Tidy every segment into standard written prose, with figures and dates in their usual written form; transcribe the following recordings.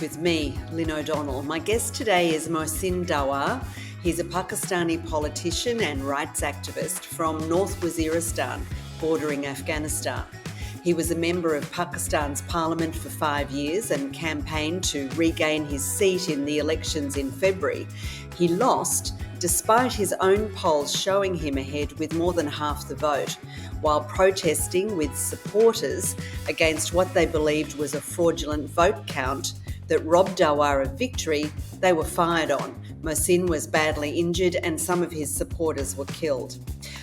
with me, Lynne O'Donnell. My guest today is Mohsin Dawar. He's a Pakistani politician and rights activist from North Waziristan, bordering Afghanistan. He was a member of Pakistan's parliament for 5 years and campaigned to regain his seat in the elections in February. He lost, despite his own polls showing him ahead with more than half the vote, while protesting with supporters against what they believed was a fraudulent vote count that robbed Dawar of victory. They were fired on. Mohsin was badly injured and some of his supporters were killed.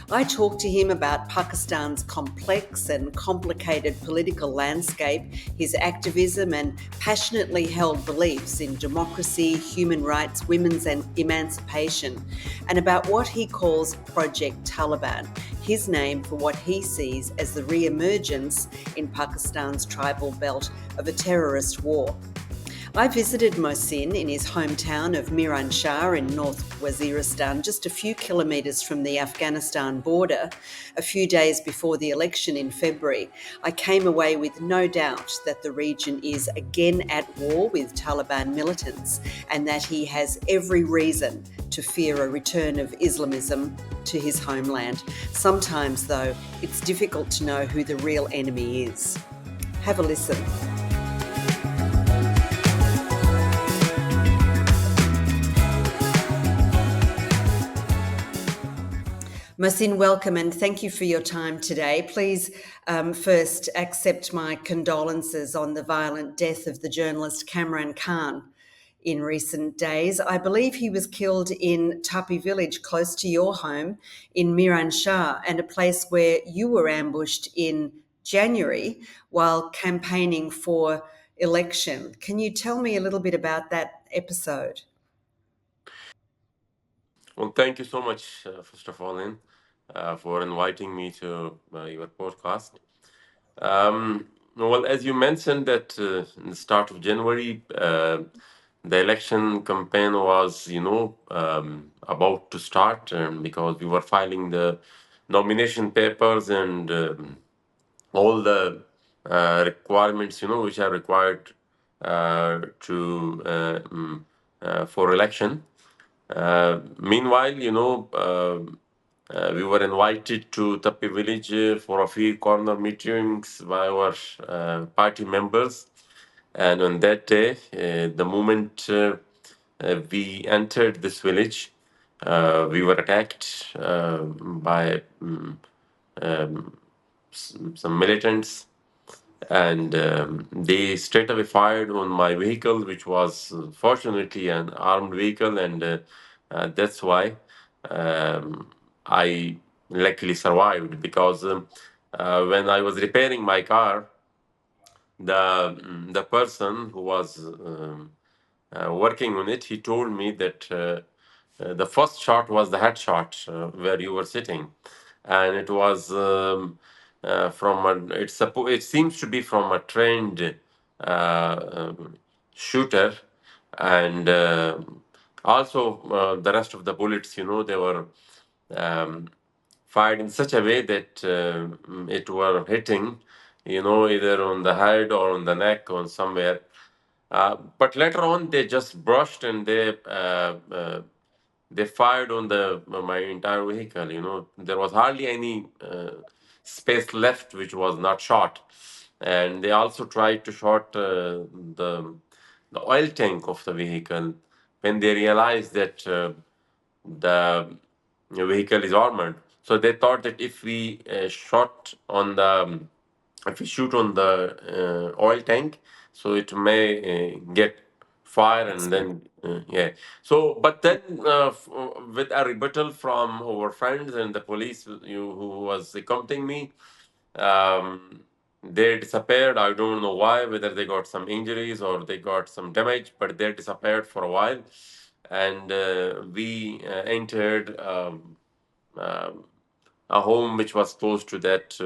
I talked to him about Pakistan's complex and complicated political landscape, his activism and passionately held beliefs in democracy, human rights, women's emancipation, and about what he calls Project Taliban, his name for what he sees as the re-emergence in Pakistan's tribal belt of a terrorist war. I visited Mohsin in his hometown of Miran Shah in North Waziristan, just a few kilometres from the Afghanistan border, a few days before the election in February. I came away with no doubt that the region is again at war with Taliban militants and that he has every reason to fear a return of Islamism to his homeland. Sometimes, though, it's difficult to know who the real enemy is. Have a listen. Mohsin, welcome and thank you for your time today. Please first accept my condolences on the violent death of the journalist Kamran Khan in recent days. I believe he was killed in Tapi village close to your home in Miran Shah, and a place where you were ambushed in January while campaigning for election. Can you tell me a little bit about that episode? Well, thank you so much, first of all, Lynn, for inviting me to your podcast. Well, as you mentioned that in the start of January, the election campaign was, about to start, because we were filing the nomination papers and all the requirements, which are required to for election. Meanwhile, we were invited to Tapi village for a few corner meetings by our party members. And on that day, the moment we entered this village, we were attacked by some militants, and they straight away fired on my vehicle, which was fortunately an armed vehicle, and that's why I luckily survived, because when I was repairing my car, the person who was working on it, he told me that the first shot was the headshot where you were sitting, and it was it seems to be from a trained shooter, and also the rest of the bullets, they were um, fired in such a way that it were hitting, either on the head or on the neck or somewhere. But later on, they just brushed and they fired on the my entire vehicle. There was hardly any space left which was not shot, and they also tried to shot the oil tank of the vehicle when they realized that the vehicle is armored. So they thought that if we if we shoot on the oil tank, so it may get fire, and then yeah. So, but then with a rebuttal from our friends and the police who was accompanying me, um, they disappeared. I don't know why, whether they got some injuries or they got some damage, but they disappeared for a while, and we entered um, a home which was close to that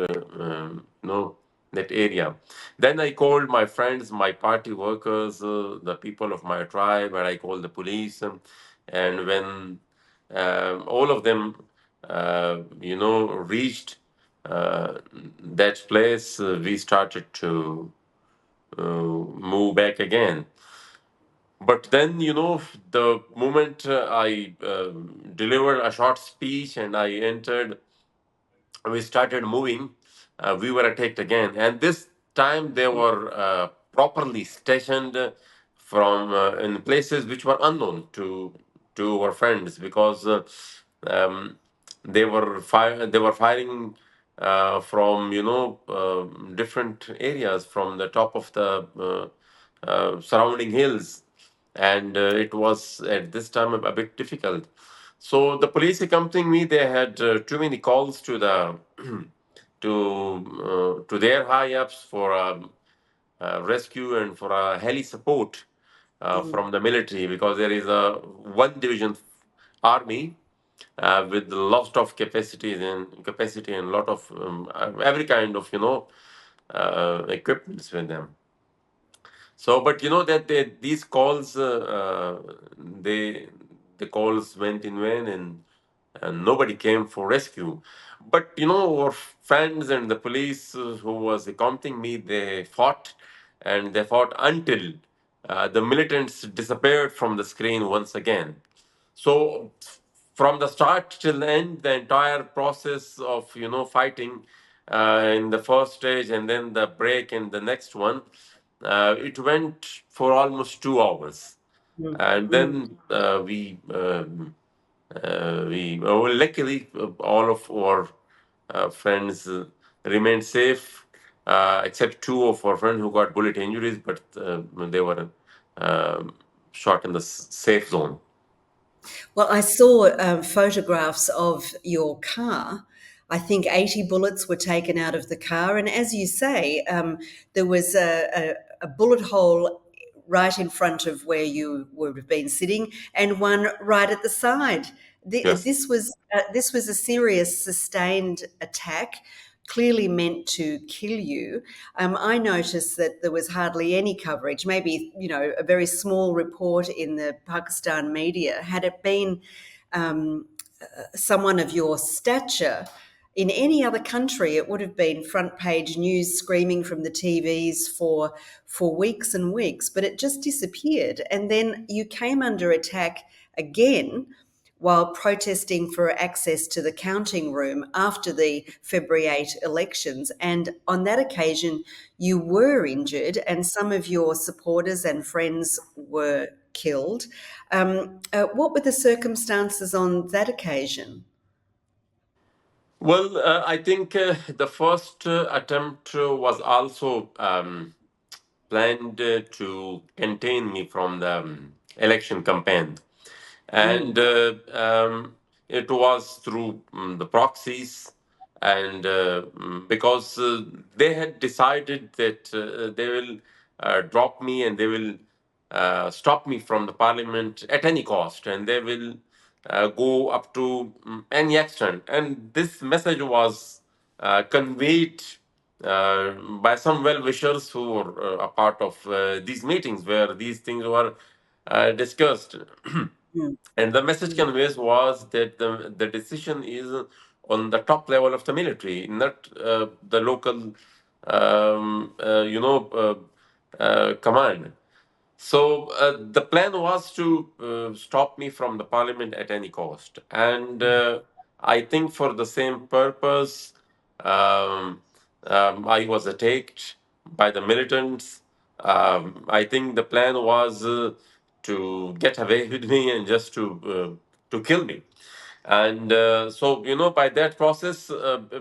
that area. Then I called my friends, my party workers, the people of my tribe, and I called the police. And when all of them, reached that place, we started to move back again. But then, the moment I delivered a short speech and I entered, we started moving, we were attacked again. And this time they were properly stationed from in places which were unknown to our friends, because um, they were firing from different areas from the top of the surrounding hills, and it was at this time a bit difficult. So the police accompanying me, they had too many calls to the to their high ups for rescue and for heli support Mm. from the military, because there is a one division army with lots of capacity and lot of every kind of equipments with them. So, but that these calls, they the calls went in vain, and nobody came for rescue. But our friends and the police who was accompanying me, they fought, and they fought until the militants disappeared from the screen once again. So from the start till the end, the entire process of fighting in the first stage and then the break and the next one, it went for almost 2 hours, Mm. and Mm. then well, luckily all of our friends remained safe, except two of our friends who got bullet injuries, but they were um shot in the safe zone. Well, I saw photographs of your car. I think 80 bullets were taken out of the car. And as you say, there was a bullet hole right in front of where you would have been sitting, and one right at the side. Yes. This was a serious, sustained attack, clearly meant to kill you. I noticed that there was hardly any coverage, maybe, a very small report in the Pakistan media. Had it been um, someone of your stature in any other country, it would have been front page news, screaming from the TVs for weeks and weeks, but it just disappeared. And then you came under attack again while protesting for access to the counting room after the February 8 elections. And on that occasion, you were injured, and some of your supporters and friends were killed. What were the circumstances on that occasion? Well, I think the first attempt was also planned to contain me from the election campaign. And Mm. it was through the proxies, and because they had decided that they will drop me, and they will stop me from the parliament at any cost, and they will go up to any extent. And this message was conveyed by some well-wishers who were a part of these meetings where these things were discussed. Mm. And the message Mm. conveys was that the decision is on the top level of the military, not the local, command. So the plan was to stop me from the parliament at any cost, and I think for the same purpose, um, I was attacked by the militants. I think the plan was to get away with me and just to kill me. And so by that process,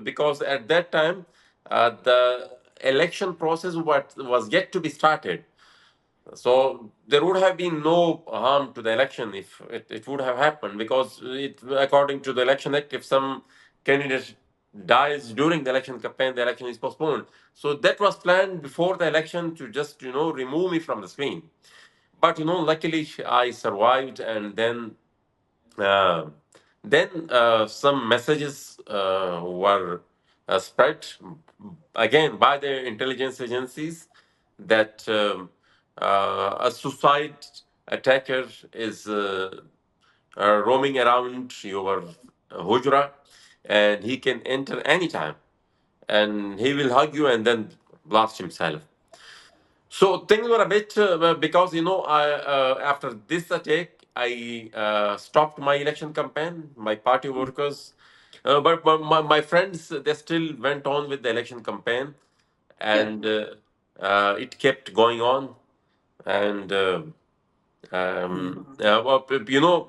because at that time the election process was yet to be started, so there would have been no harm to the election if it would have happened, because according to the election act, if some candidate dies during the election campaign, the election is postponed. So that was planned before the election to just remove me from the screen. But luckily I survived, and uh, then some messages were spread again by the intelligence agencies that a suicide attacker is roaming around your hujra, and he can enter anytime, and he will hug you and then blast himself. So things were a bit because I after this attack I stopped my election campaign. My party workers, but my friends they still went on with the election campaign, Yeah. and it kept going on, and. Well,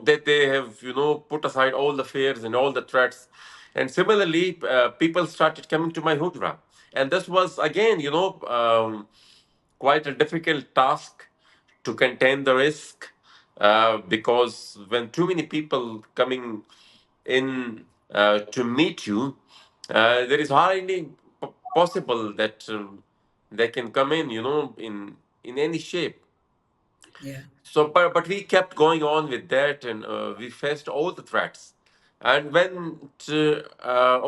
that they have put aside all the fears and all the threats, and similarly people started coming to my hujra, and this was again quite a difficult task to contain the risk, because when too many people coming in to meet you, there is hardly possible that they can come in in any shape. Yeah. So, but we kept going on with that, and we faced all the threats, and went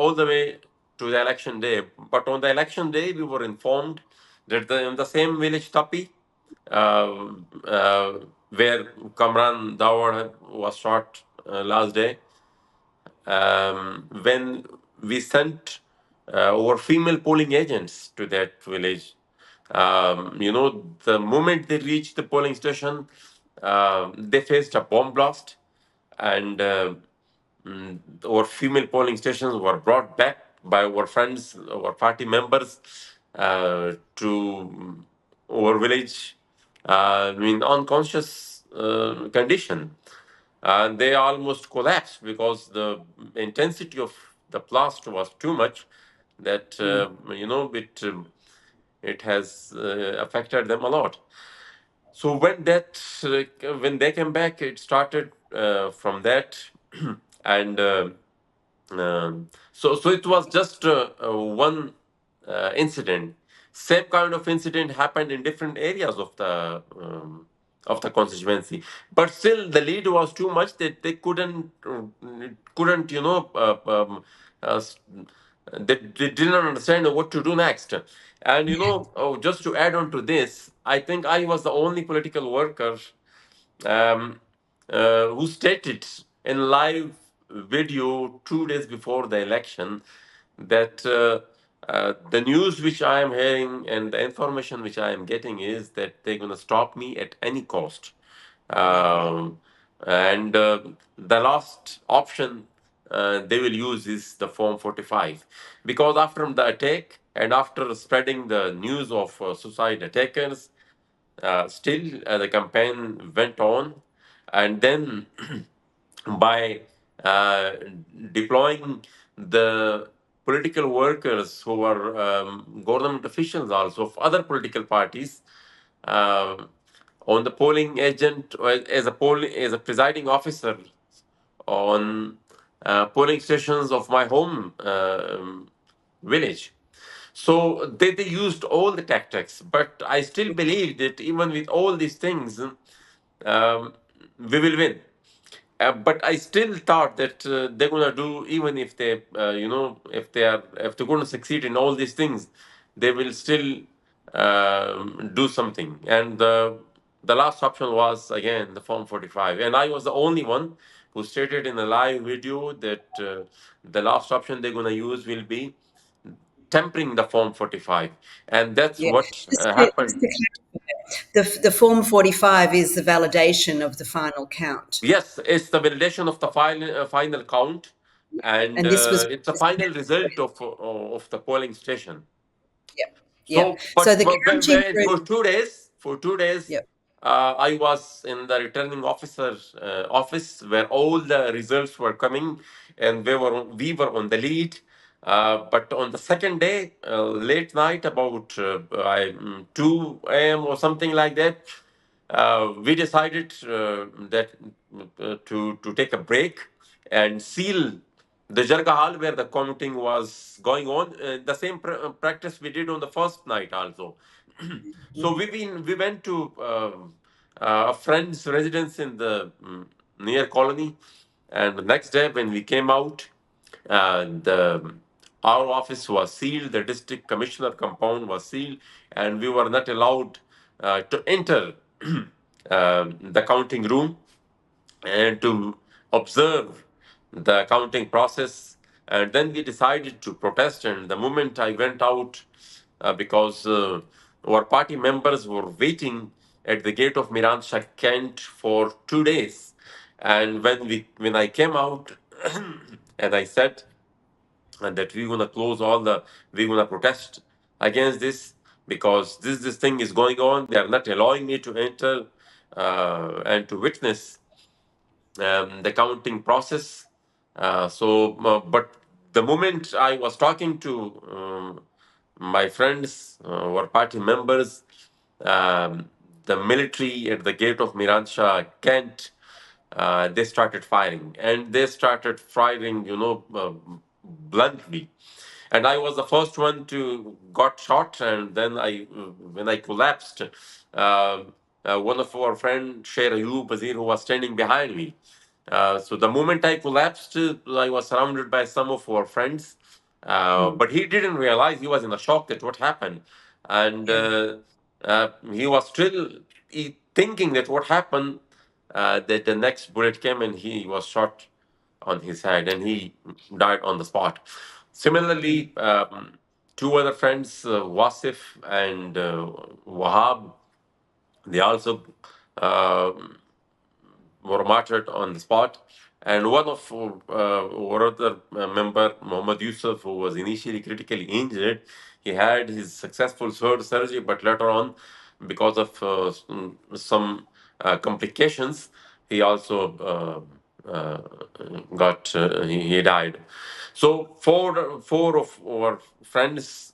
all the way to the election day. But on the election day, we were informed that in the same village, Tapi, uh, uh, where Kamran Dawar was shot last day, when we sent our female polling agents to that village, the moment they reached the polling station, they faced a bomb blast, and our female polling stations were brought back by our friends, our party members, to our village, in unconscious condition, and they almost collapsed because the intensity of the blast was too much that Mm. it has affected them a lot. So when they came back, it started from that, and so it was just one incident. Same kind of incident happened in different areas of the constituency, but still the lead was too much that they couldn't they didn't understand what to do next. And just to add on to this, I think I was the only political worker um, who stated in live video 2 days before the election that the news which I am hearing and the information which I am getting is that they're going to stop me at any cost. Yeah. And the last option they will use is the Form 45. Because after the attack and after spreading the news of suicide attackers, still, the campaign went on, and then by uh, deploying the political workers who were government officials also of other political parties, uh, on the polling agent as a presiding officer on polling stations of my home village. So they used all the tactics, but I still believe that even with all these things, we will win. But I still thought that they're gonna do, even if they, if they're gonna succeed in all these things, they will still do something. And the last option was again the Form 45, and I was the only one who stated in a live video that the last option they're gonna use will be tempering the Form 45, and that's Yeah. what Just happened. to the Form 45 is the validation of the final count. Yes, it's the validation of the final count, and And this was, it's a final result of the polling station. yeah, yeah. So, So but the counting group, for 2 days, yeah. I was in the returning officer's office where all the results were coming, and we were on the lead. But on the second day, late night, about 2 a.m. or something like that, we decided that to take a break and seal the Jarga Hall where the counting was going on. The same practice we did on the first night also. So we went to a friend's residence in the near colony, and the next day when we came out, the our office was sealed, the district commissioner compound was sealed, and we were not allowed to enter the counting room and to observe the counting process. And then we decided to protest. And the moment I went out, because our party members were waiting at the gate of Miran Shah Kent for 2 days. And when I came out and I said that we're gonna close all the we're gonna protest against this because this thing is going on. They are not allowing me to enter and to witness the counting process. But the moment I was talking to my friends, our party members, um, the military at the gate of Miran Shah Kent, they started firing, and they started firing, bluntly. And I was the first one to got shot, and then when I collapsed, one of our friend Sher Ayub Bazir, who was standing behind me. So the moment I collapsed, I was surrounded by some of our friends, Mm. but he didn't realize he was in a shock that what happened, and Yeah. he was still thinking that what happened. That the next bullet came and he was shot on his head and he died on the spot. Mm. Similarly, two other friends, Wasif and Wahab, they also uh, were martyred on the spot. And one of our other member, Muhammad Yusuf, who was initially critically injured, he had his successful surgery, but later on, because of some complications, he also he died. So four of our friends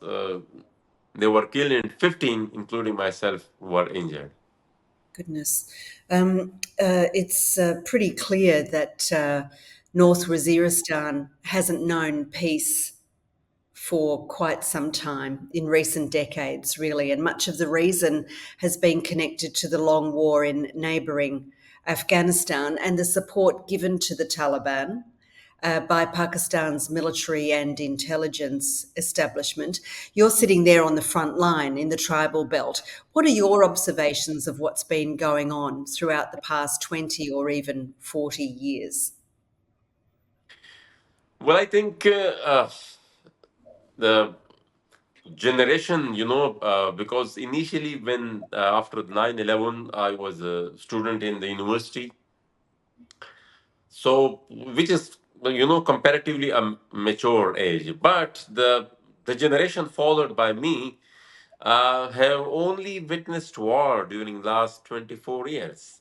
they were killed, and 15, including myself, were injured. Goodness. It's pretty clear that North Waziristan hasn't known peace for quite some time in recent decades, really. And much of the reason has been connected to the long war in neighbouring Afghanistan and the support given to the Taliban by Pakistan's military and intelligence establishment. You're sitting there on the front line in the tribal belt. What are your observations of what's been going on throughout the past 20 or even 40 years? Well, I think the generation, because initially when after 9/11, I was a student in the university, so which is comparatively a mature age, but the generation followed by me have only witnessed war during last 24 years.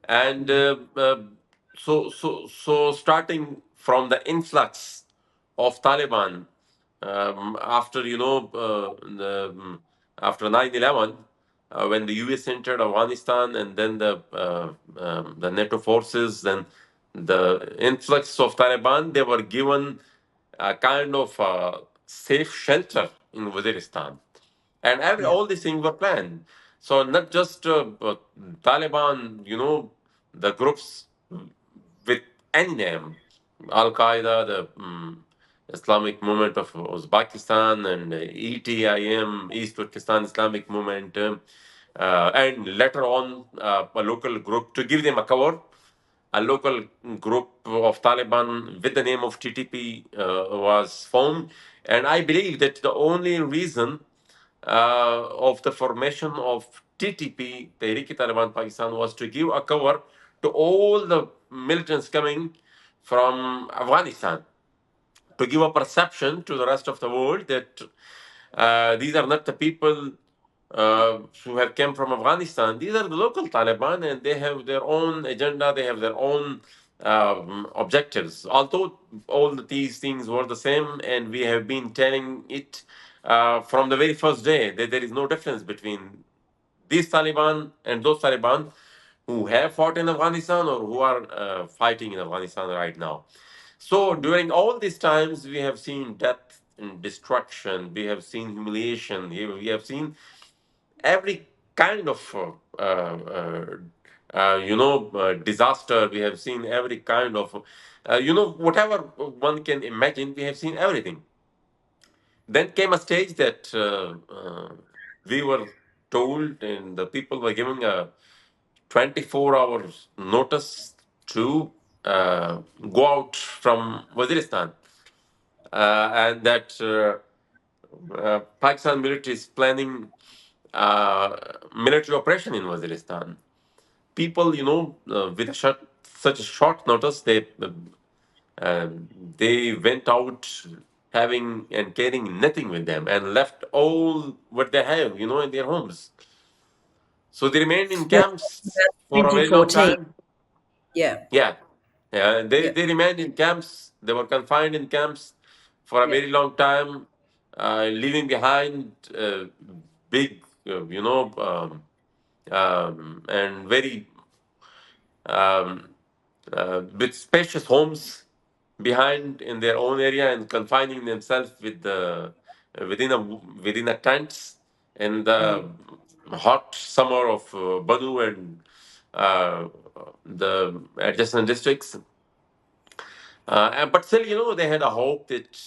And so starting from the influx of Taliban after after 9/11, when the US entered Afghanistan, and then the NATO forces, then the influx of Taliban, they were given a kind of safe shelter in Waziristan, and Yeah, all these things were planned. So not just Taliban, the groups with any name, Al Qaeda, the Islamic Movement of Uzbekistan, and ETIM, East Turkestan Islamic Movement, and later on a local group to give them a cover. A local group of Taliban with the name of TTP was formed, and I believe that the only reason of the formation of TTP, Tehrik-e-Taliban Pakistan, was to give a cover to all the militants coming from Afghanistan, to give a perception to the rest of the world that these are not the people who have come from Afghanistan. These are the local Taliban, and they have their own agenda. They have their own objectives. Although all these things were the same, and we have been telling it from the very first day that there is no difference between these Taliban and those Taliban who have fought in Afghanistan or who are fighting in Afghanistan right now. So during all these times, we have seen death and destruction. We have seen humiliation. We have seen every kind of disaster. We have seen every kind of whatever one can imagine. We have seen everything. Then came a stage that we were told, and the people were giving a 24 hours notice to go out from Waziristan, and that Pakistan military is planning military operation in Waziristan. People, with such a short notice, they went out having and carrying nothing with them and left all what they have, in their homes. So they remained in Yeah, camps about for a very long 2014. time. Yeah, Yeah, yeah. They yeah, they remained in camps. They were confined in camps for a yeah. very long time, leaving behind big, and very um, with spacious homes behind in their own area and confining themselves within a tents in the Mm, hot summer of Badu and uh, the adjacent districts. But still, they had a hope that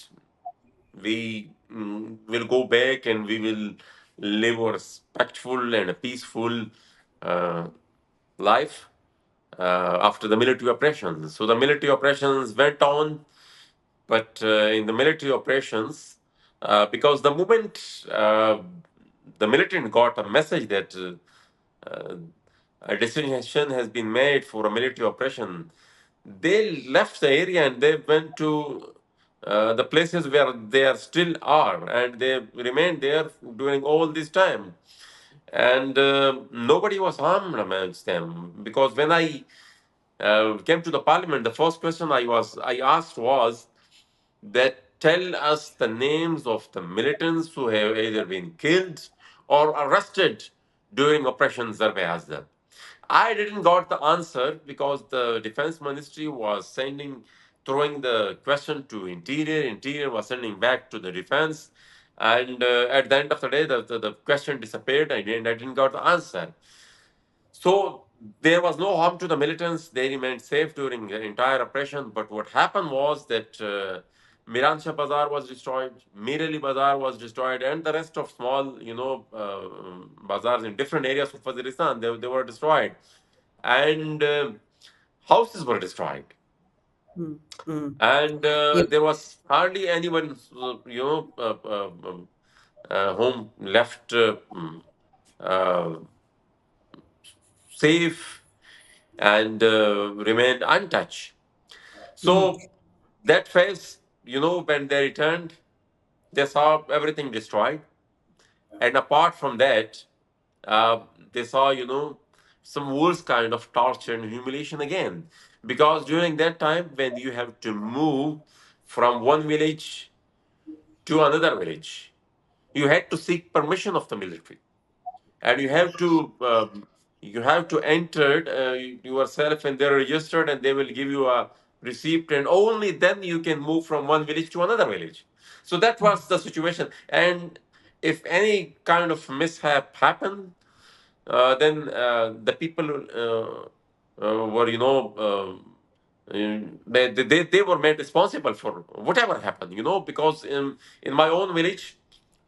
we will go back and we will live a respectful and a peaceful uh, life after the military operations. So the military operations went on, but in the military operations, because the moment the military got a message that uh, a decision has been made for a military operation, they left the area and they went to the places where they are still are, and they remained there during all this time. And nobody was harmed amongst them, because when I came to the parliament, the first question I asked was that tell us the names of the militants who have either been killed or arrested during Operation Zarb-e Azab. I didn't got the answer because the defense ministry was throwing the question to interior. Interior was sending back to the defense, and at the end of the day, the question disappeared. I didn't got the answer. So there was no harm to the militants. They remained safe during the entire operation. But what happened was that Miransha Bazar was destroyed, Mirali Bazar was destroyed, and the rest of small, bazaars in different areas of Waziristan, they were destroyed. And houses were destroyed. mm, mm. And Yeah, there was hardly anyone, home left uh, safe and remained untouched. mm, So that phase, when they returned, they saw everything destroyed. And apart from that, uh, they saw, some worse kind of torture and humiliation again. Because during that time, when you have to move from one village to another village, you had to seek permission of the military, and you have to enter yourself, and they're registered, and they will give you a receipt, and only then you can move from one village to another village. So that was the situation. And if any kind of mishap happened, then the people were they were made responsible for whatever happened, because in my own village,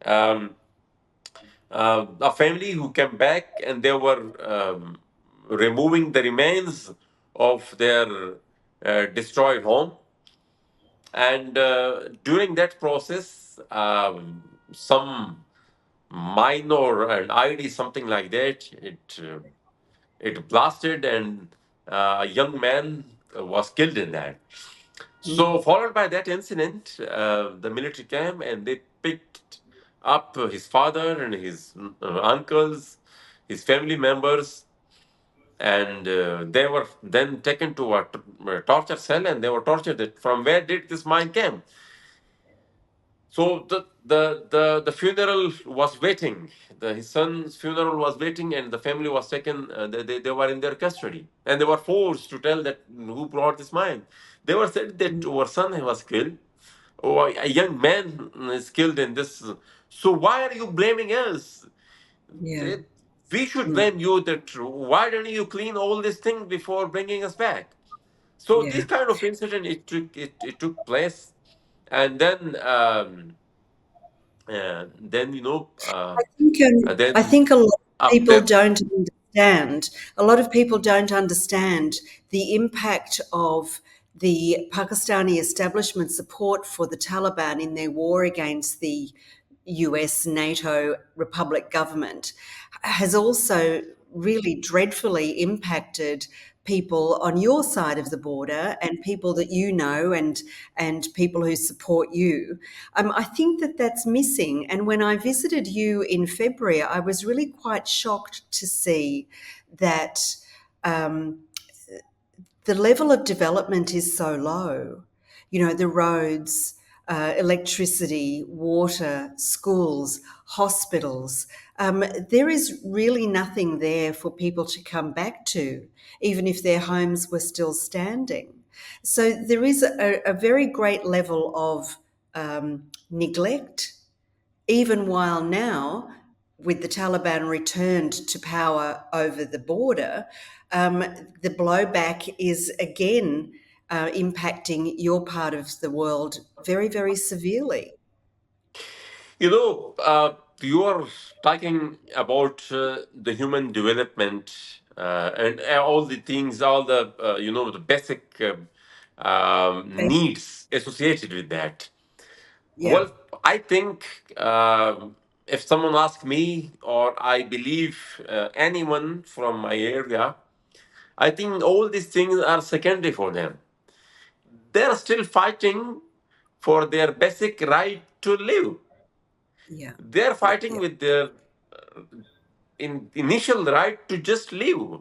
um, a family who came back, and they were removing the remains of their destroyed home. And during that process, some minor and ID, something like that, it blasted, and a young man was killed in that. mm, So, followed by that incident, the military came and they picked up his father and his uncles, his family members, and they were then taken to a torture cell, and they were tortured. From where did this mind came? So the funeral was waiting. His son's funeral was waiting, and the family was taken. They were in their custody, and they were forced to tell that who brought this mine. They were said that mm. our son was killed, or a young man is killed in this. So why are you blaming us? Yeah, They- we should mm, blame you. That why don't you clean all these things before bringing us back? So this yeah. kind of incident it took place, and then I then think a lot of people after. don't understand. A lot of people don't understand the impact of the Pakistani establishment support for the Taliban in their war against the US NATO republic government has also really dreadfully impacted people on your side of the border and people that you know and people who support you. I think that that's missing. And when I visited you in February, I was really quite shocked to see that um, the level of development is so low. You know, the roads, electricity, water, schools, hospitals. There is really nothing there for people to come back to, even if their homes were still standing. So there is a very great level of neglect, even while now, with the Taliban returned to power over the border, the blowback is again impacting your part of the world very, very severely. You know, you are talking about the human development and all the things, all the the basic needs associated with that. Yeah, Well, I think if someone asks me, or I believe anyone from my area, I think all these things are secondary for them. They are still fighting for their basic right to live. yeah, They are yeah, fighting yeah, with their initial right to just live.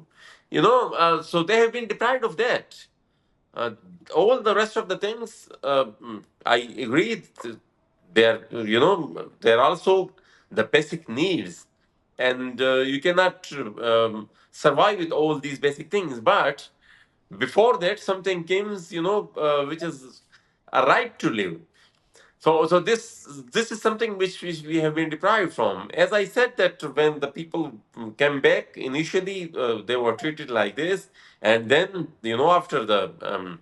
So they have been deprived of that. Uh, all the rest of the things, I agree. They're also the basic needs, and you cannot survive with all these basic things. But before that, something comes, which is a right to live. So this is something which we have been deprived from. As I said, that when the people came back initially, they were treated like this, and then after the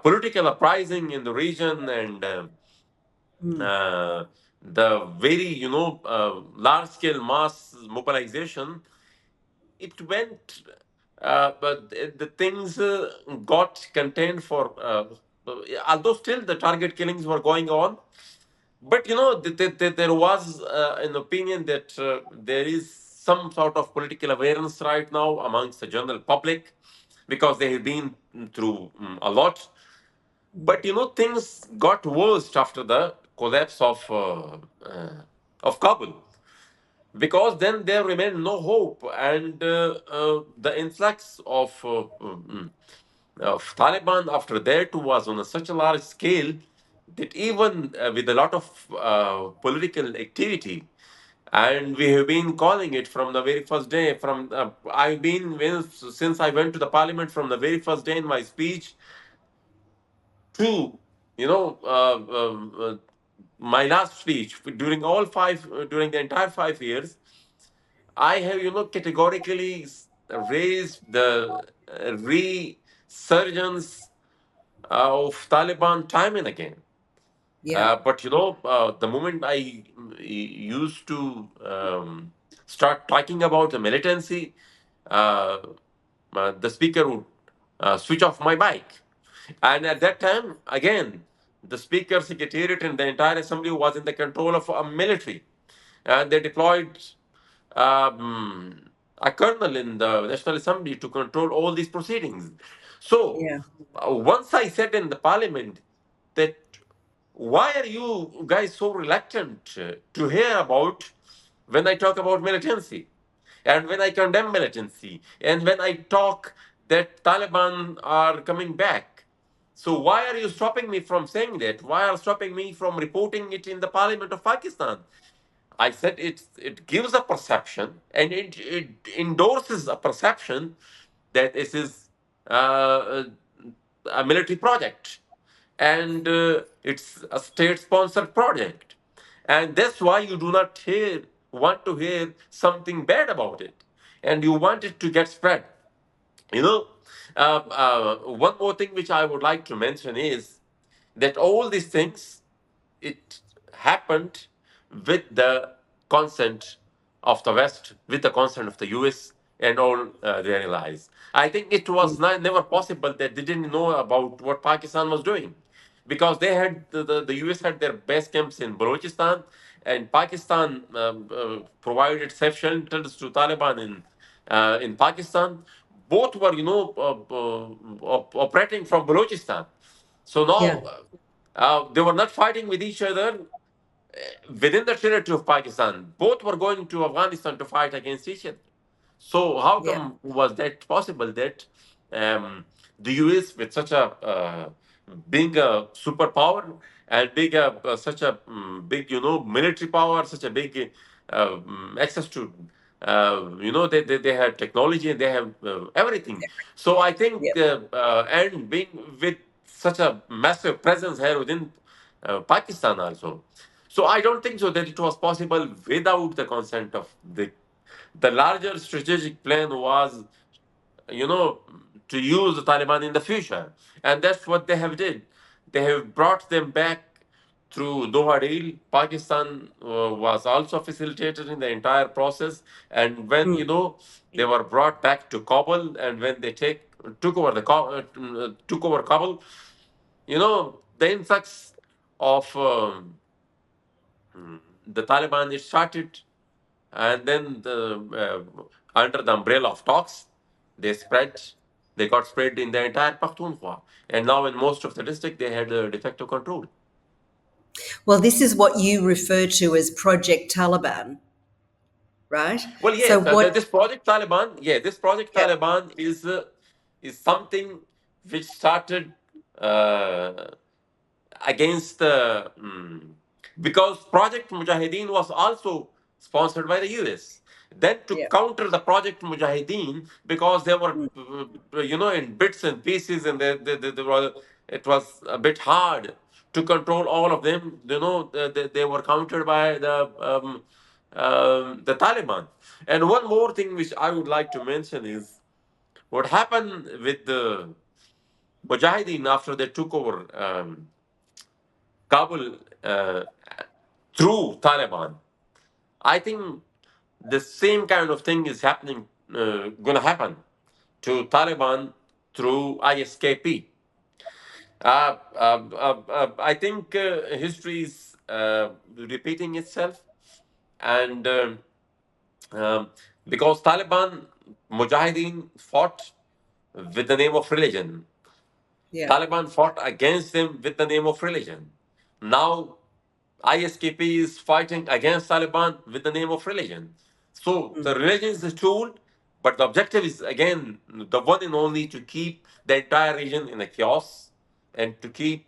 political uprising in the region and mm, uh, the very large scale mass mobilization, it went. But the things got contained for. Although still the target killings were going on, but there was an opinion that there is some sort of political awareness right now amongst the general public because they have been through a lot. But things got worse after the collapse of Kabul, because then there remained no hope, and the influx of Taliban after that was on such a large scale that even with a lot of political activity, and we have been calling it from the very first day. Since I went to the parliament, from the very first day in my speech to my last speech during the entire 5 years, I have, categorically raised the resurgence of Taliban time and again. yeah, But the moment I used to start talking about the militancy, uh, the speaker would switch off my mic. And at that time, again, the speaker, secretariat, and the entire assembly was in the control of a military. And they deployed a colonel in the National Assembly to control all these proceedings. So yeah, once I said in the parliament that why are you guys so reluctant to hear about when I talk about militancy and when I condemn militancy and when I talk that Taliban are coming back? So why are you stopping me from saying that? Why are you stopping me from reporting it in the parliament of Pakistan? I said it gives a perception, and it endorses a perception that this is uh, a military project, and it's a state-sponsored project, and that's why you do not want to hear something bad about it, and you want it to get spread. You know, one more thing which I would like to mention is that all these things, it happened with the consent of the West, with the consent of the US and all their allies. I think it was never possible that they didn't know about what Pakistan was doing, because they had the US had their base camps in Balochistan, and Pakistan provided safe shelters to Taliban in Pakistan. Both were, operating from Balochistan. So Yeah. now they were not fighting with each other within the territory of Pakistan. Both were going to Afghanistan to fight against each other. So how Yeah. come was that possible that the US, with such a being a superpower and being such a big military power, such a big access to they have technology and they have everything. So I Yeah. think and being with such a massive presence here within Pakistan also. So I don't think so that it was possible without the consent of the larger strategic plan was, you know, to use the Taliban in the future. And that's what they have did. They have brought them back through Doha deal. Pakistan was also facilitated in the entire process. And when, Mm. they were brought back to Kabul, and when they took over took over Kabul, the influx of the Taliban, it started, and then under the umbrella of talks, they spread, they got spread in the entire Pakhtunkhwa, and now in most of the district they had de facto control. Well, this is what you refer to as Project Taliban, right? Well, So yes, what? this project Taliban, yeah, this project Yeah. Taliban is something which started uh, against because Project Mujahideen was also sponsored by the US. Then to Yeah. counter the Project Mujahideen, because they were Mm. in bits and pieces, and they were, it was a bit hard to control all of them. They were countered by the Taliban. And one more thing which I would like to mention is what happened with the Mujahideen after they took over Kabul through Taliban. I think the same kind of thing is going to happen to Taliban through ISKP. I think history is repeating itself, and um, because Taliban Mujahideen fought with the name of religion, Yeah. Taliban fought against them with the name of religion. Now ISKP is fighting against Taliban with the name of religion. So Mm. the religion is the tool, but the objective is again the one and only, to keep the entire region in a chaos, and to keep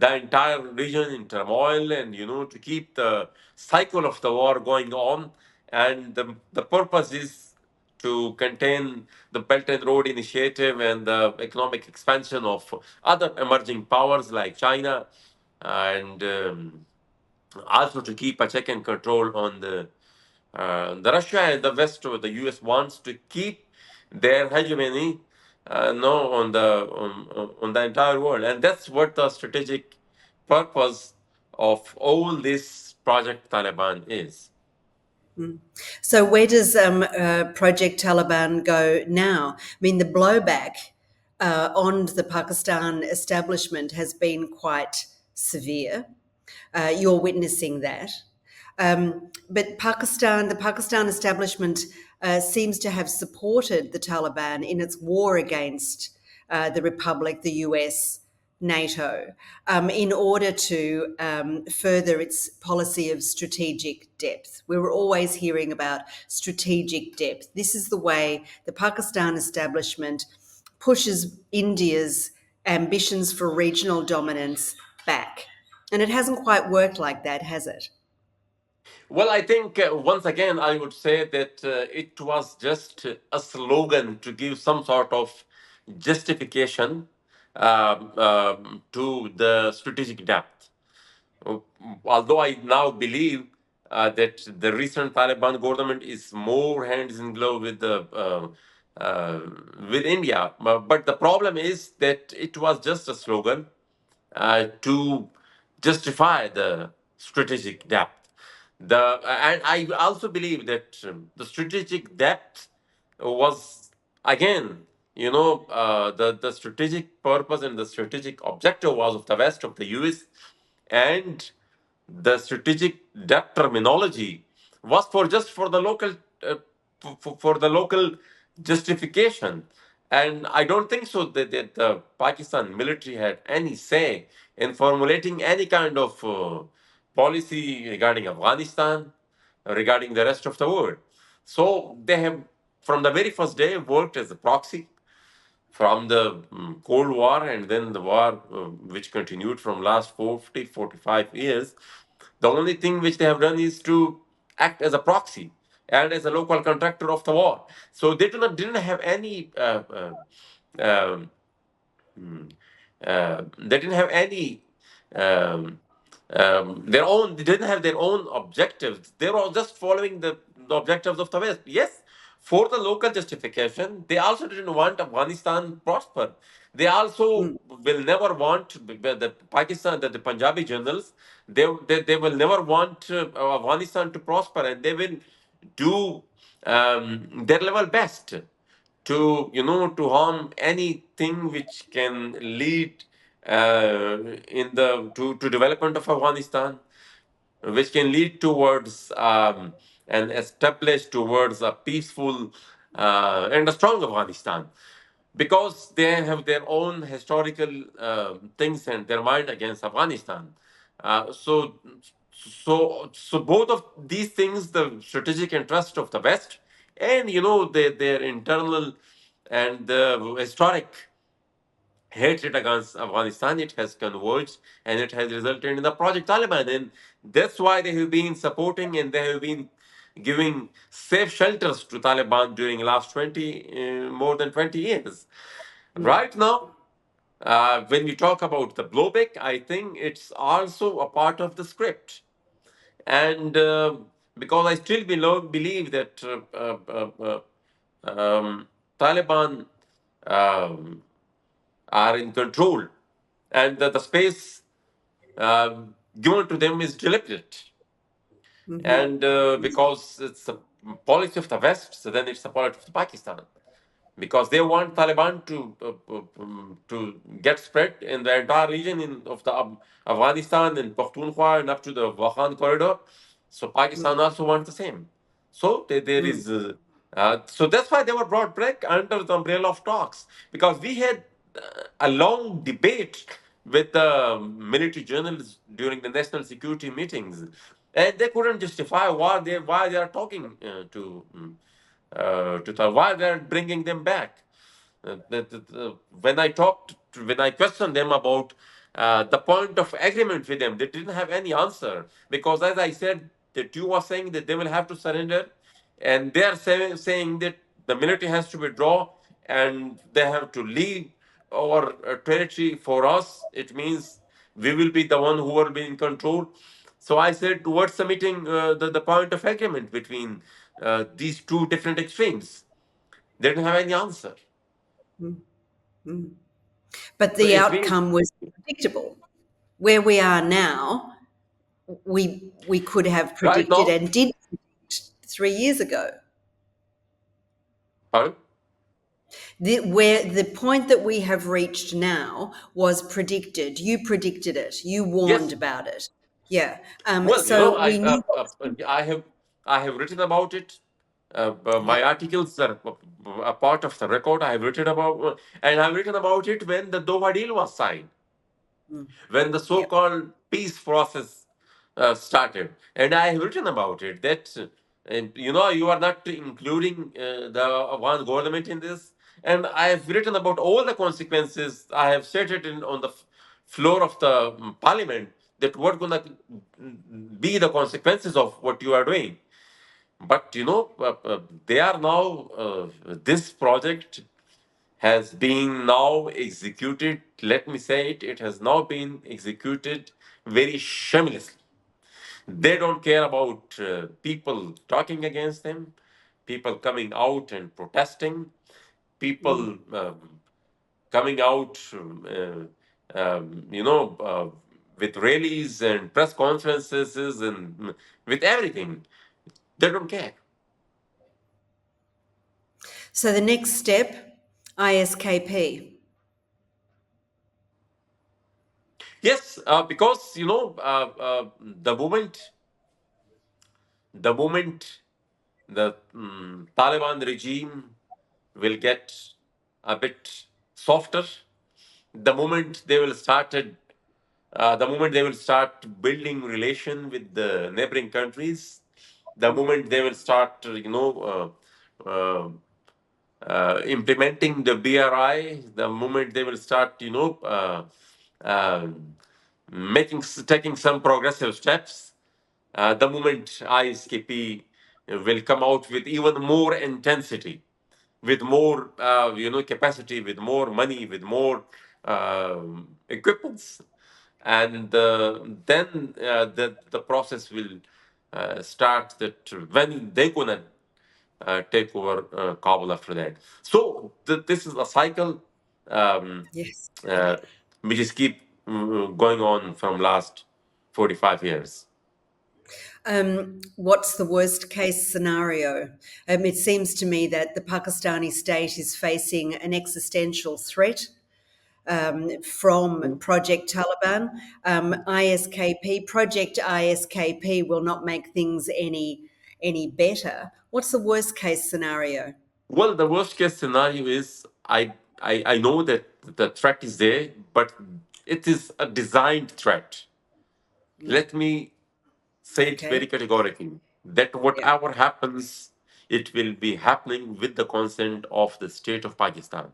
the entire region in turmoil, and to keep the cycle of the war going on. And the purpose is to contain the Belt and Road Initiative and the economic expansion of other emerging powers like China, and also to keep a check and control on the Russia and the West, or the US wants to keep their hegemony no on the entire world, and that's what the strategic purpose of all this project Taliban is. Mm. So where does Project Taliban go now? I mean, the blowback on the Pakistan establishment has been quite severe. You're witnessing that. But the Pakistan establishment seems to have supported the Taliban in its war against the Republic, the US, NATO, in order to further its policy of strategic depth. We were always hearing about strategic depth. This is the way the Pakistan establishment pushes India's ambitions for regional dominance back. And it hasn't quite worked like that, has it? Well, I think once again, I would say that it was just a slogan to give some sort of justification to the strategic depth. Uh, Although I now believe that the recent Taliban government is more hands in glove with India, but the problem is that it was just a slogan to justify the strategic depth. And I also believe that the strategic depth was again, the strategic purpose and the strategic objective was of the West, of the US, and the strategic depth terminology was for just for the local uh, for the local justification. And I don't think so that the Pakistan military had any say in formulating any kind of policy regarding Afghanistan, regarding the rest of the world. So they have, from the very first day, worked as a proxy from the Cold War, and then the war which continued from last 40, 45 years. The only thing which they have done is to act as a proxy and as a local contractor of the war. So they didn't have any um, they didn't have any um, their own. They didn't have their own objectives. They were just following the objectives of the West. Yes, for the local justification, they also didn't want Afghanistan prosper. They also Mm, will never want the Pakistan, the Punjabi generals. They will never want Afghanistan to prosper, and they will do their level best to to harm anything which can lead in the to development of Afghanistan, which can lead towards and establish towards a peaceful and a strong Afghanistan, because they have their own historical things and their mind against Afghanistan. So both of these things, the strategic interest of the West and their internal and the historic hatred against Afghanistan, it has converged and it has resulted in the Project Taliban. And that's why they have been supporting and they have been giving safe shelters to Taliban during last 20, more than 20 years. mm, Right now, when we talk about the blowback, I think it's also a part of the script. And because I still believe that Taliban um, are in control, and that the space given to them is deliberate. mhm, And because it's a policy of the West, so then it's a policy of Pakistan, because they want Taliban to get spread in the entire region of the Afghanistan and Pakhtunkhwa and up to the Wakhan corridor. So mm, Pakistan also wants the same. So there mm, is. So that's why they were brought back under the umbrella of talks, because we had a long debate with the military journalists during the national security meetings, and they couldn't justify why they are talking why they're bringing them back. When when I questioned them about the point of agreement with them, they didn't have any answer, because, as I said, that you were saying that they will have to surrender, and they are saying that the military has to withdraw and they have to leave our territory for us. It means we will be the one who will be in control. So I said, what's the meeting, the point of agreement between these two different extremes? They didn't have any answer. mm, mm. But So the it means outcome was predictable. Where we are now, we could have right predicted now, and did predict 3 years ago. pardon? Where the point that we have reached now was predicted. You predicted it. You warned Yes. about it. Yeah. Well, So we knew. I have written about it. Yeah. My articles are a part of the record. I have written about, and I've written about it when the Doha deal was signed, Mm, when the yep. so-called peace process started. And I have written about it that, you are not including the one government in this. And I have written about all the consequences. I have stated on the floor of the parliament that what going to be the consequences of what you are doing. But they are now, this project has been now executed. Let me say it, it has now been executed very shamelessly. They don't care about people talking against them, people coming out and protesting, Mm. people coming out, with rallies and press conferences and with everything. They don't care. So the next step, ISKP. Yes, because the moment the Taliban regime will get a bit softer, the moment they will started the moment they will start building relation with the neighboring countries, the moment they will start implementing the BRI, the moment they will start making taking some progressive steps, the moment ISKP will come out with even more intensity, with more capacity, with more money, with more equipments, and the process will start that when they gonna take over Kabul after that. So this is a cycle um, Yes. uh, which is keep going on from last 45 years. What's the worst case scenario? It seems to me that the Pakistani state is facing an existential threat from Project Taliban. ISKP, Project ISKP will not make things any better. What's the worst case scenario? Well, the worst case scenario is I know that the threat is there, but it is a designed threat. Let me say it very Okay. categorically that Yeah. whatever happens, it will be happening with the consent of the state of Pakistan.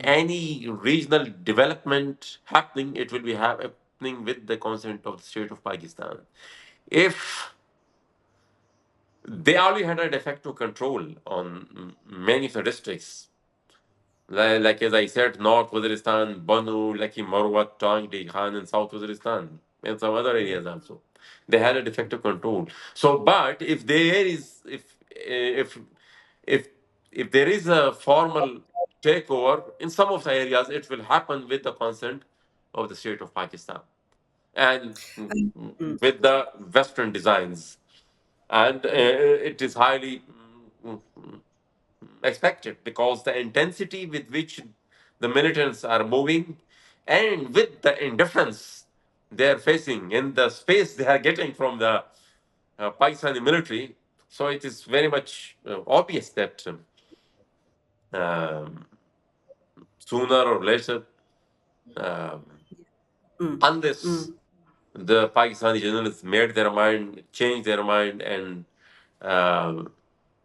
Any regional development happening, it will be happening with the consent of the state of Pakistan. If they already had a de facto control on many of the districts, like as I said, North Waziristan, Banu, Lucky Marwat, Tang, Khan, and South Waziristan, and some other areas also. They had a de facto control. So, but if there is, if if there is a formal takeover in some of the areas, it will happen with the consent of the state of Pakistan and Mm. with the Western designs, and it is highly expected because the intensity with which the militants are moving and with the indifference they are facing in the space they are getting from the Pakistani military. So it is very much obvious that um, sooner or later, um, Mm. unless Mm. the Pakistani journalists made their mind, changed their mind, and um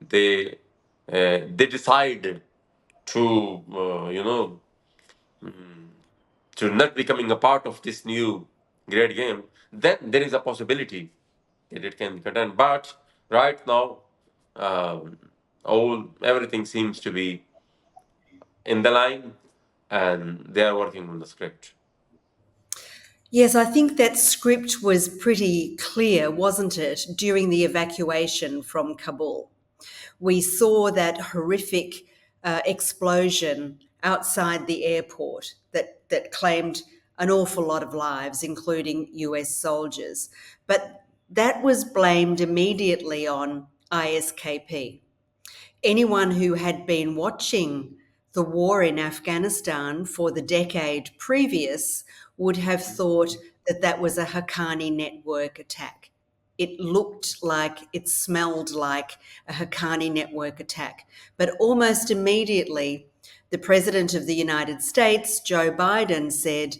they they decide to to not becoming a part of this new great game, then there is a possibility that it can be contend. But right now, um, all everything seems to be in the line, and they are working on the script. Yes, I think that script was pretty clear, wasn't it, during the evacuation from Kabul? We saw that horrific explosion outside the airport that claimed an awful lot of lives, including US soldiers. But that was blamed immediately on ISKP. Anyone who had been watching the war in Afghanistan for the decade previous would have thought that that was a Haqqani network attack. It looked like, it smelled like a Haqqani network attack. But almost immediately, the President of the United States, Joe Biden, said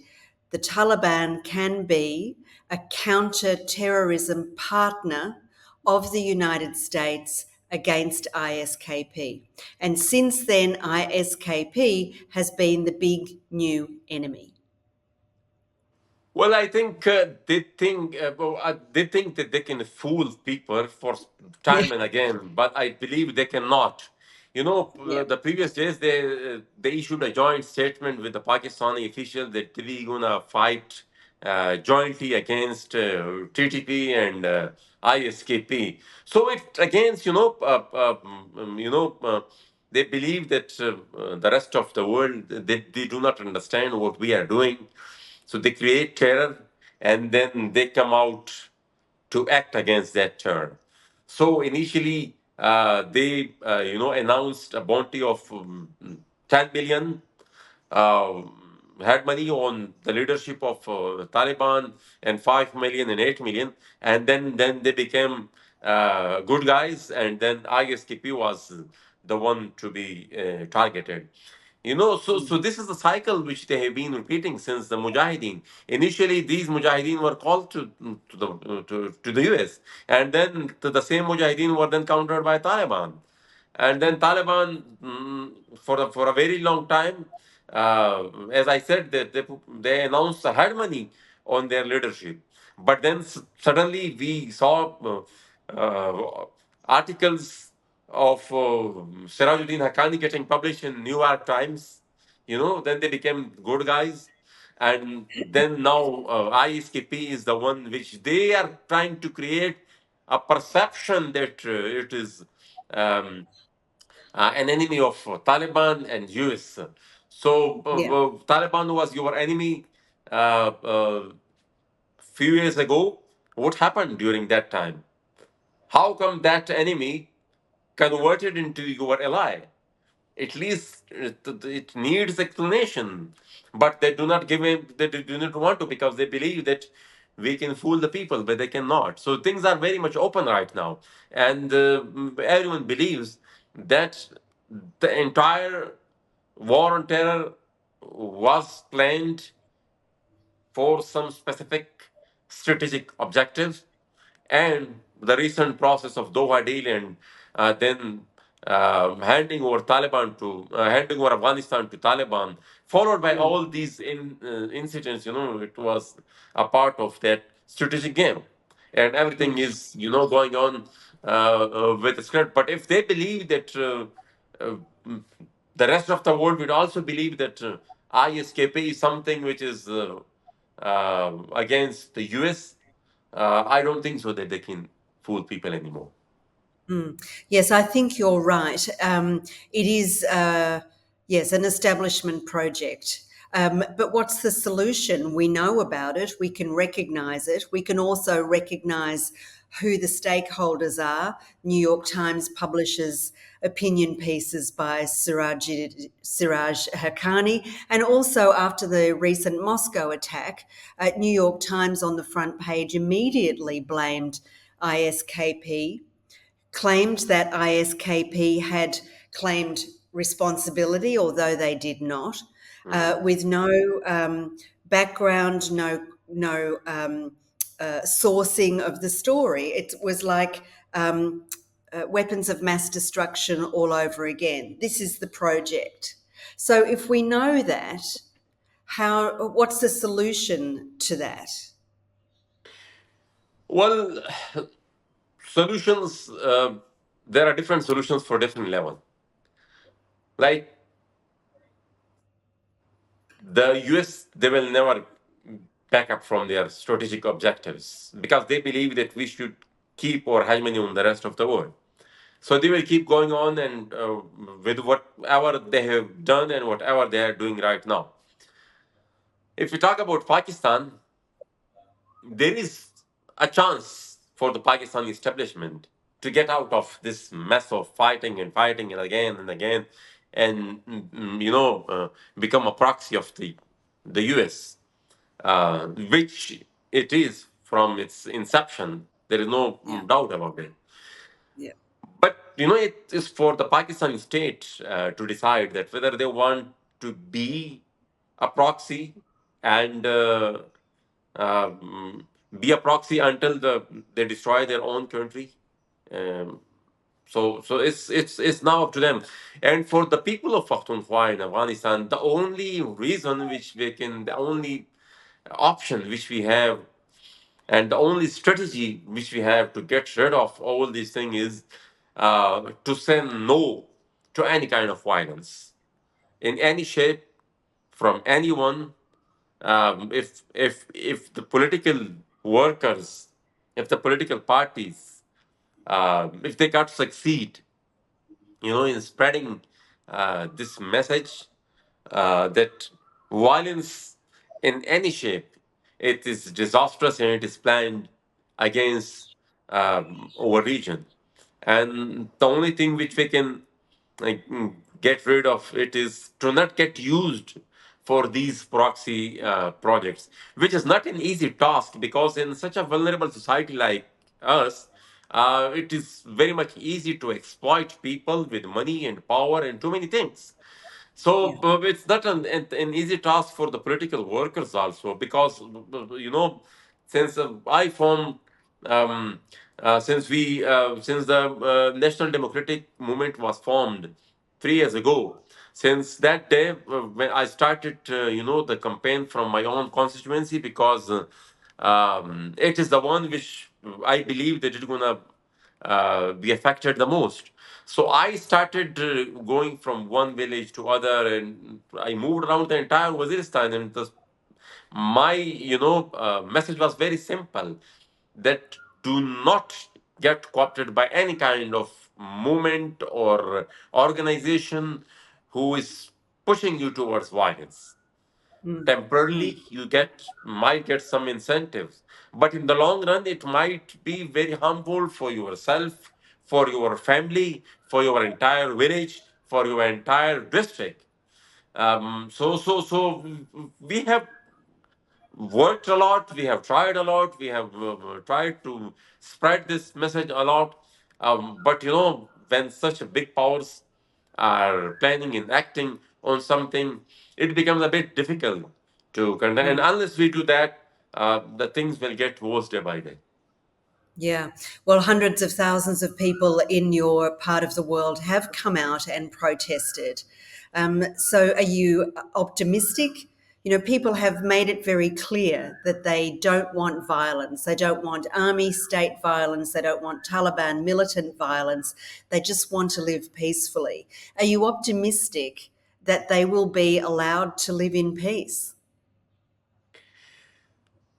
the Taliban can be a counter terrorism partner of the United States against ISKP. And since then, ISKP has been the big new enemy. Well, I think they think that they can fool people for Yeah, time and again, but I believe they cannot. yeah. The previous days they issued a joint statement with the Pakistani officials that we gonna fight jointly against TTP and ISKP. So it against they believe that the rest of the world they do not understand what we are doing, so they create terror and then they come out to act against that terror. So initially, they announced a bounty of 10 billion, uh, had money on the leadership of Taliban and 5 million and 8 million, and then they became good guys, and then ISKP was the one to be targeted. So mm, this is the cycle which they have been repeating since the Mujahideen. Initially, these Mujahideen were called to the US, and then the same Mujahideen were then countered by Taliban, and then Taliban, for a very long time, as I said, they announced hard money on their leadership, but then suddenly we saw articles of Sirajuddin Haqqani getting published in New York Times. Then they became good guys, and then now ISKP is the one which they are trying to create a perception that it is. Um, an enemy of Taliban and US. So yeah. Taliban was your enemy few years ago. What happened during that time? How come that enemy converted into your ally? At least it needs explanation, but they do not give it. They do not want to because they believe that we can fool the people, but they cannot. So things are very much open right now, and everyone believes that the entire war on terror was planned for some specific strategic objectives, and the recent process of Doha deal, and then handing over Afghanistan to Taliban, followed by Mm, all these incidents. It was a part of that strategic game, and everything mm. is going on with the script. But if they believe that uh, mm, the rest of the world would also believe that ISKP is something which is against the US, I don't think so that they can fool people anymore. Mm. Yes, I think you're right. It is, yes, an establishment project. But what's the solution? We know about it, we can recognise it, we can also recognise who the stakeholders are. New York Times publishes opinion pieces by Siraj Haqqani, and also after the recent Moscow attack, New York Times on the front page immediately blamed ISKP, claimed that ISKP had claimed responsibility, although they did not, Mhm. with no background, no sourcing of the story. It was like weapons of mass destruction all over again. This is the project. So if we know that, what's the solution to that? Well, solutions. There are different solutions for different level. Like the US, they will never back up from their strategic objectives because they believe that we should keep our hegemony on the rest of the world. So they will keep going on and with whatever they have done and whatever they are doing right now. If we talk about Pakistan, there is a chance for the Pakistani establishment to get out of this mess of fighting and again, and become a proxy of the U.S., which it is from its inception. There is no Yeah, doubt about it. yeah, But it is for the Pakistani state to decide that whether they want to be a proxy and um, be a proxy until they destroy their own country. Um, so it's now up to them. And for the people of Pakhtunkhwa in Afghanistan, the only option which we have, and the only strategy which we have to get rid of all these things is to say no to any kind of violence in any shape from anyone. If the political workers, if the political parties, if they can't succeed, in spreading this message that violence in any shape, it is disastrous and it is planned against our region, and the only thing which we can like get rid of it is to not get used for these proxy projects, which is not an easy task because in such a vulnerable society like us, it is very much easy to exploit people with money and power and too many things. So Yeah. it's not an easy task for the political workers also because since I formed since the National Democratic Movement was formed 3 years ago. Since that day, when I started, the campaign from my own constituency because it is the one which I believe that it's gonna be affected the most. So I started going from one village to other, and I moved around the entire Waziristan. And my, message was very simple: that do not get co-opted by any kind of movement or organization who is pushing you towards violence. Mm. Mm. Temporarily you might get some incentives, but in the long run it might be very harmful for yourself, for your family, for your entire village, for your entire district. So we have worked a lot, we have tried a lot, we have tried to spread this message a lot. But when such big powers are planning and acting on something, it becomes a bit difficult to conduct. And Mm. unless we do that, the things will get worse day by day. Yeah. Well, hundreds of thousands of people in your part of the world have come out and protested. So are you optimistic? You know, people have made it very clear that they don't want violence. They don't want army state violence. They don't want Taliban militant violence. They just want to live peacefully. Are you optimistic that they will be allowed to live in peace?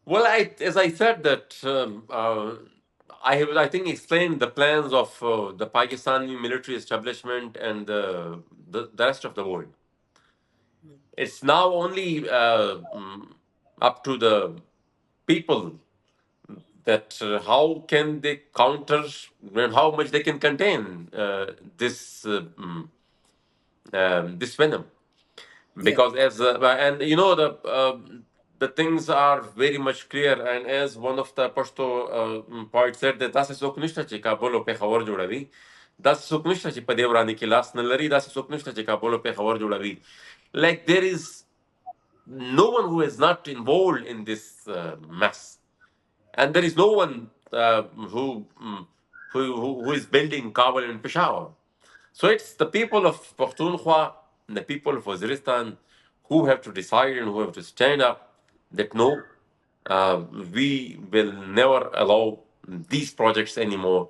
Well, as I said that I have, I think, explained the plans of the Pakistani military establishment and the rest of the world. It's now only up to the people that how can they counter and how much they can contain this venom. Yeah. Because as and the things are very much clear, and as one of the Pashto poets said that داسې څوک نشته چې کابل او پېښور جوړوي داسې څوک نشته چې په دې ورانه کې لاس نه لري داسې څوک نشته چې کابل او پېښور جوړوي. Like there is no one who is not involved in this mess, and there is no one who is building Kabul and Peshawar. So it's the people of Pakhtunkhwa and the people of Waziristan who have to decide and who have to stand up that no, we will never allow these projects anymore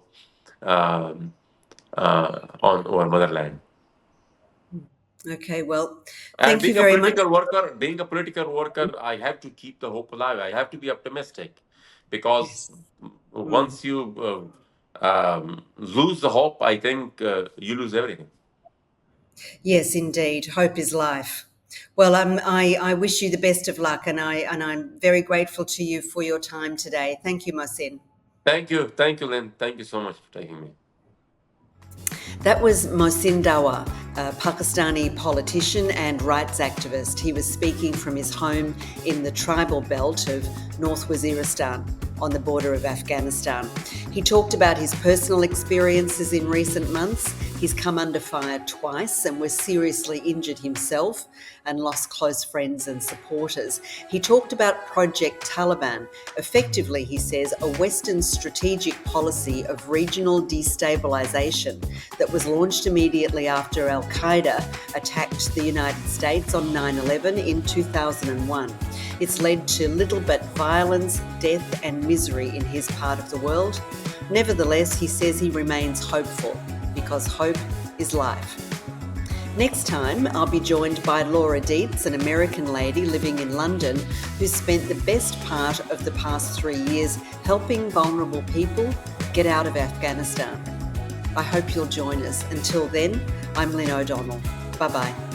um, on our motherland. Okay. Well, And thank you very much. being a political worker, I have to keep the hope alive. I have to be optimistic, because Yes. Mm. once you lose the hope, I think you lose everything. Yes, indeed. Hope is life. Well, I wish you the best of luck, and I'm very grateful to you for your time today. Thank you, Mohsin. Thank you, Lynn. Thank you so much for taking me. That was Mohsin Dawar, a Pakistani politician and rights activist. He was speaking from his home in the tribal belt of North Waziristan on the border of Afghanistan. He talked about his personal experiences in recent months. He's come under fire twice and was seriously injured himself and lost close friends and supporters. He talked about Project Taliban, effectively, he says, a Western strategic policy of regional destabilization that was launched immediately after Al-Qaeda attacked the United States on 9/11 in 2001. It's led to little but violence, death and misery in his part of the world. Nevertheless, he says he remains hopeful, because hope is life. Next time, I'll be joined by Laura Dietz, an American lady living in London who's spent the best part of the past 3 years helping vulnerable people get out of Afghanistan. I hope you'll join us. Until then, I'm Lynne O'Donnell. Bye-bye.